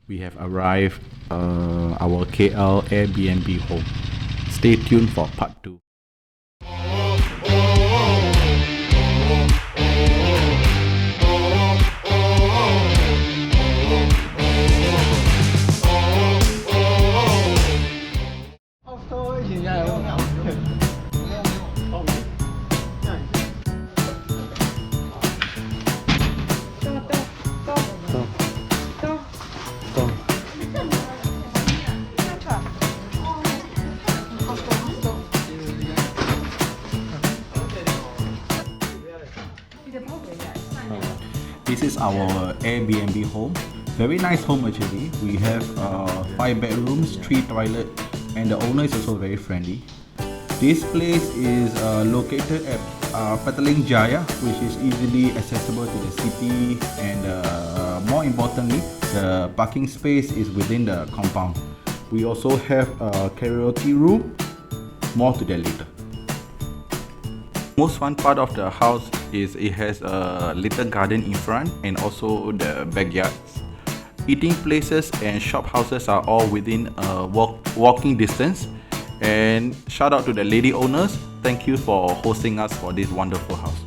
We have arrived our KL Airbnb home. Stay tuned for part 2. This is our Airbnb home. Very nice home actually. We have 5 bedrooms, 3 toilets, and the owner is also very friendly. This place is located at Petaling Jaya, which is easily accessible to the city, and more importantly, the parking space is within the compound. We also have a karaoke room. More to that later. Most fun part of the house is it has a little garden in front and also the backyards. Eating places and shop houses are all within a walking distance. And shout out to the lady owners. Thank you for hosting us for this wonderful house.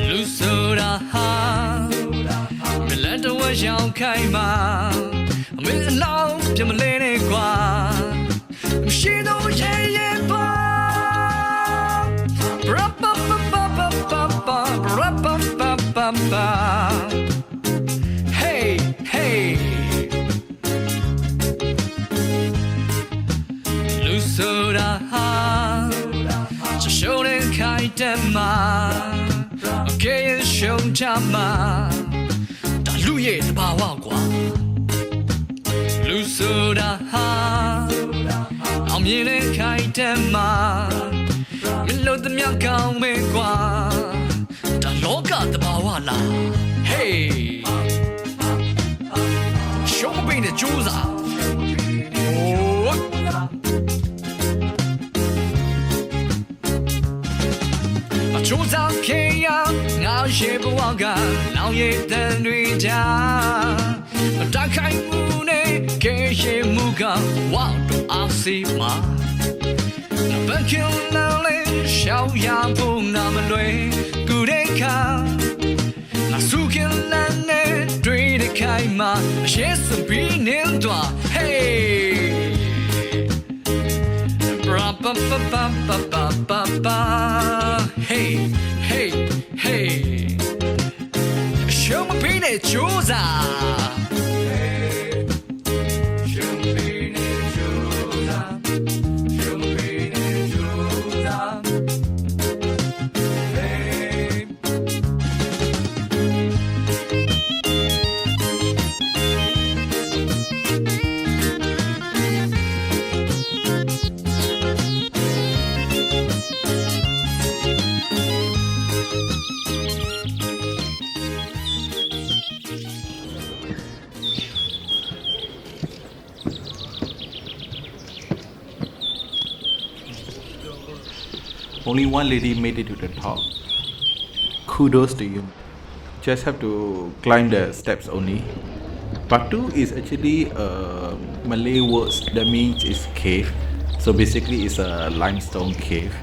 路苏达哈，没来的我要开吗？ မှာကဲရရှုံးချမှာဒါလူရဲ့တဘာဝကွာလူဆိုတာဟာအောင်မြင်တဲ့ခိုင်တဲ့မှာမလို့တမျောကောင်းမဲကွာဒါလောကတဘာဝလား Hey ရှုံးပေးတဲ့ကြိုးစားကြိုးစားခဲ့ရငါရှိဘဝကလောင်ရည်တန်တွေကြားတခိုင်မှုနဲ့ကဲရှိမှုကဝါတော့အားစီမှာဘန်ကင်လာလေရှောင်းရဖို့နာမလွယ်ကူတဲ့ခါငါစုခင်လန်းနဲ့တွေ့တဲ့ခိုင်မှာအရှက်စပီးနေတော့ Hey Ba ba ba ba ba ba ba ba. Hey, hey, hey. Show me pain it, Josa. Hey, show me pain it, Josa. Show me pain it, Josa. Hey. Only one lady made it to the top. Kudos to you. Just have to climb the steps only. Batu is actually a Malay word that means it's cave. So basically it's a limestone cave.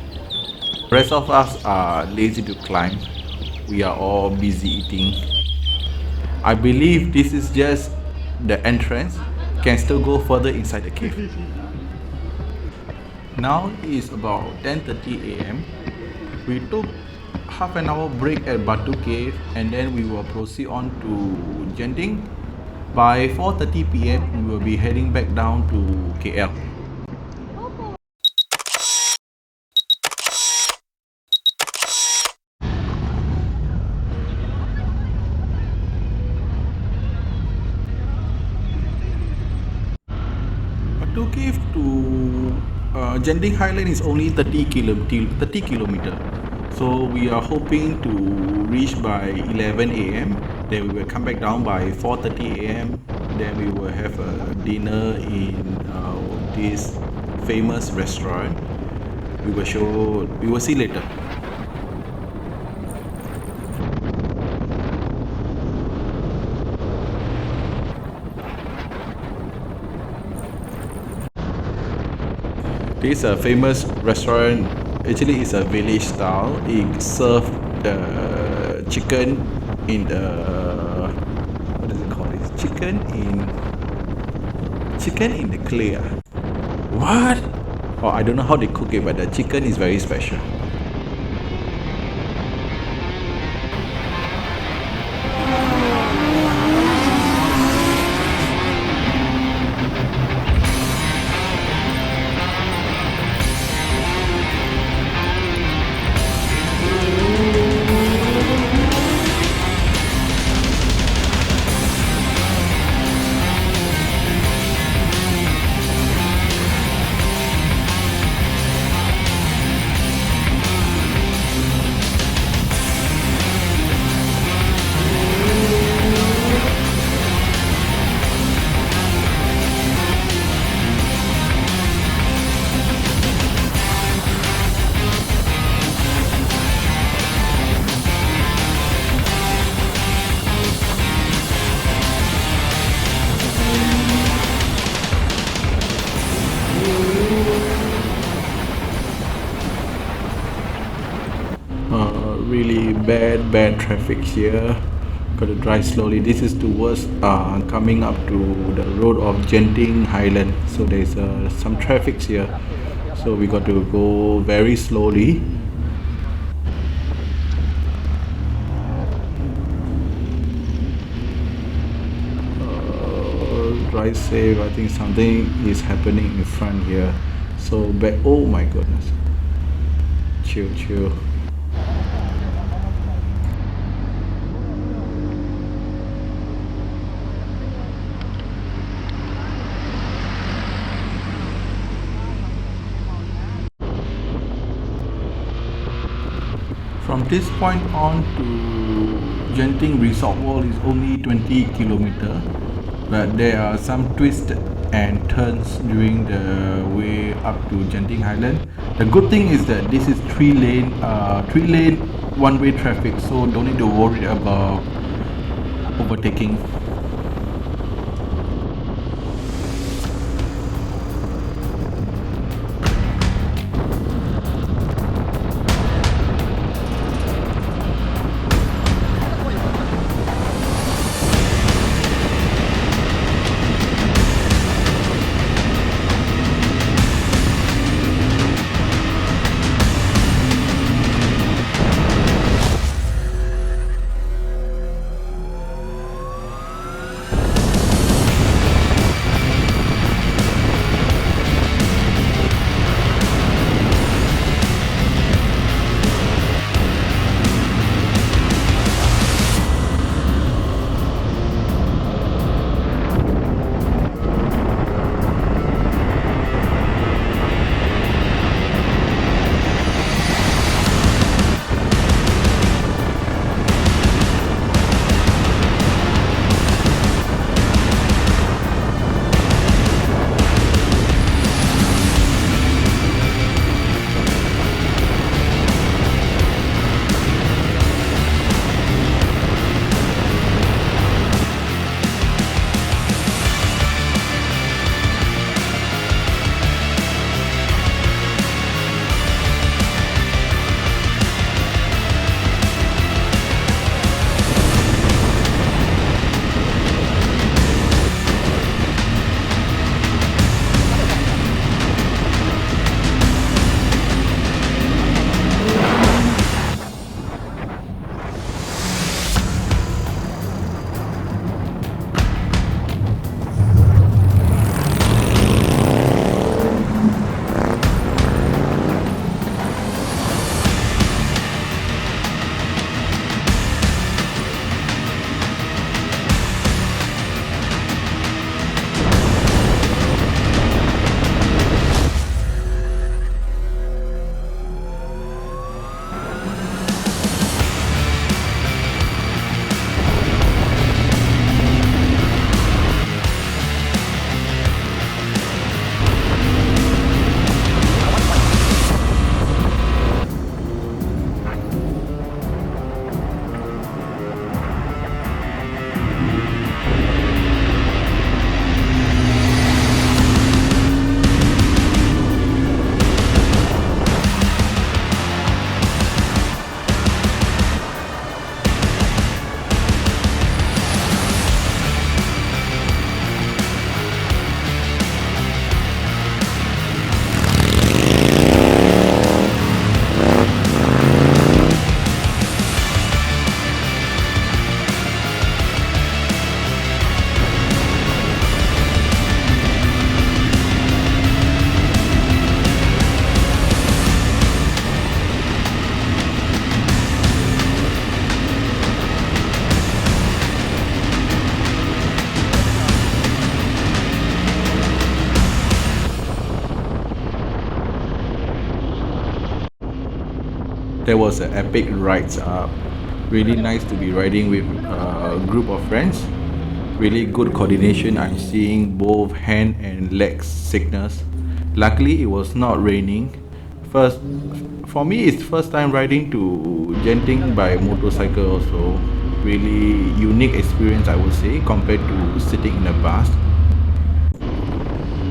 Rest of us are lazy to climb. We are all busy eating. I believe this is just the entrance. Can still go further inside the cave. Now it's about 10:30 a.m. We took half an hour break at Batu Cave and then we will proceed on to Genting. By 4:30 p.m. we will be heading back down to KL. Batu Cave to Genting Highland is only 30 kilometer. So we are hoping to reach by 11 a.m. Then we will come back down by 4:30 a.m. Then we will have a dinner in this famous restaurant. We will see later. This is a famous restaurant. Actually, it's a village style. It serves the chicken in the what does it call it? Chicken in the clay. What? Oh, I don't know how they cook it, but the chicken is very special. Really bad traffic here. Got to drive slowly. This is towards coming up to the road of Genting Highland. So there's some traffic here. So we got to go very slowly. Drive safe. I think something is happening in front here. So back. Oh my goodness. Chill. From this point on to Genting Resort World is only 20 kilometers, but there are some twists and turns during the way up to Genting Highland. The good thing is that this is three lane one-way traffic, so don't need to worry about overtaking. There was an epic rides up. Really nice to be riding with a group of friends. Really good coordination. I'm seeing both hand and leg signals. Luckily it was not raining. For me it's first time riding to Genting by motorcycle also. Really unique experience I would say compared to sitting in a bus.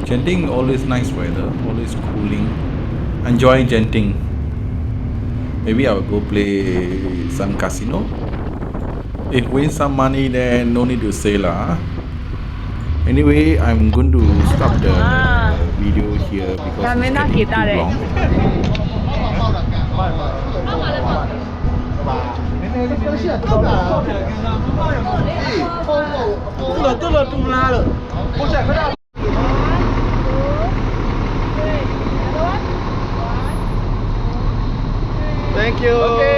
Genting always nice weather, always cooling. Enjoy Genting. Maybe I will go play some casino. If win some money, then no need to say lah. Anyway, I'm going to stop the video here because it's getting too long. ，Thank you。